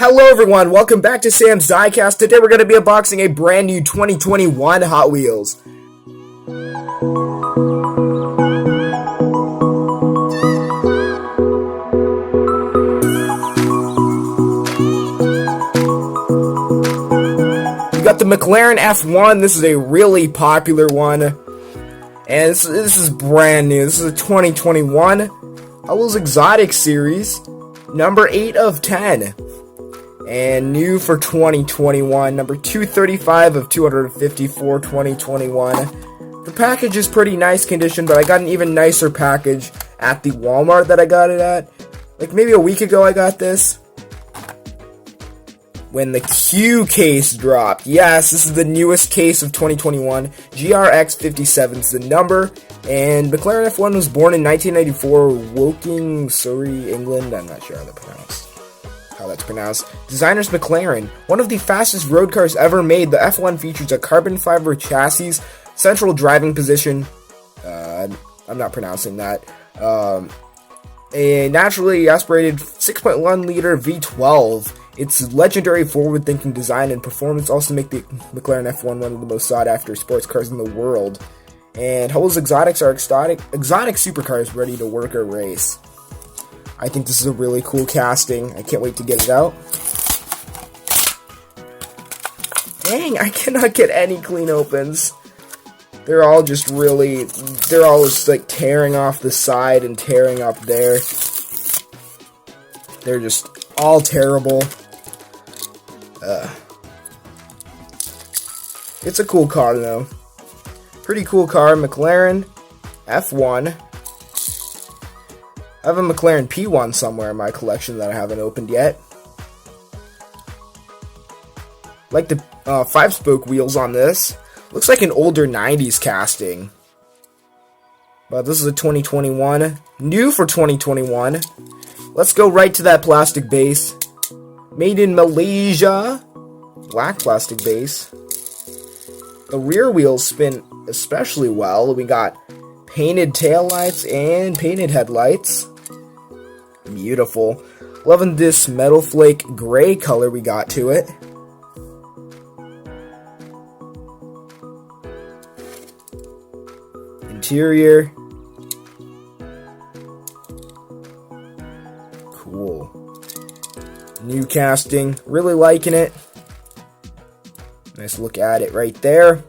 Hello everyone, welcome back to Sam's Diecast. Today we're going to be unboxing a brand new 2021 Hot Wheels. We got the McLaren F1. This is a really popular one. And this is brand new. This is a 2021 Hot Wheels Exotic Series, number 8 of 10. And new for 2021, number 235 of 254, 2021. The package is pretty nice condition, but I got an even nicer package at the Walmart that I got it at. Like maybe a week ago I got this. When the Q case dropped. Yes, this is the newest case of 2021. GRX57 is the number. And McLaren F1 was born in 1994, Woking, Surrey, England. I'm not sure how that's pronounced. Designers McLaren. One of the fastest road cars ever made, the F1 features a carbon fiber chassis, central driving position. I'm not pronouncing that. A naturally aspirated 6.1 liter V12. Its legendary forward-thinking design and performance also make the McLaren F1 one of the most sought-after sports cars in the world. And Hot Wheels Exotics are exotic supercars ready to work a race. I think this is a really cool casting. I can't wait to get it out. Dang, I cannot get any clean opens. They're all just like tearing off the side and tearing up there. They're just all terrible. It's a cool car though. Pretty cool car, McLaren F1. I have a McLaren P1 somewhere in my collection that I haven't opened yet. Like the 5-spoke wheels on this. Looks like an older 90s casting. But this is a 2021. New for 2021. Let's go right to that plastic base. Made in Malaysia. Black plastic base. The rear wheels spin especially well. We got painted taillights and painted headlights. Beautiful. Loving this metal flake gray color we got to it. Interior. Cool. New casting. Really liking it. Nice look at it right there.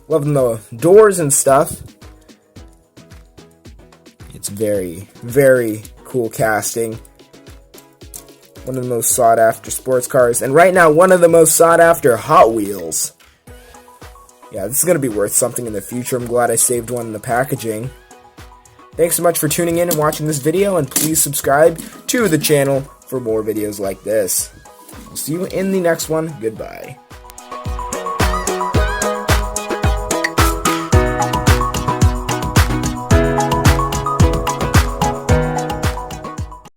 Loving the doors and stuff. It's very, very cool casting. One of the most sought after sports cars. And right now, one of the most sought after Hot Wheels. Yeah, this is going to be worth something in the future. I'm glad I saved one in the packaging. Thanks so much for tuning in and watching this video. And please subscribe to the channel for more videos like this. I'll see you in the next one. Goodbye.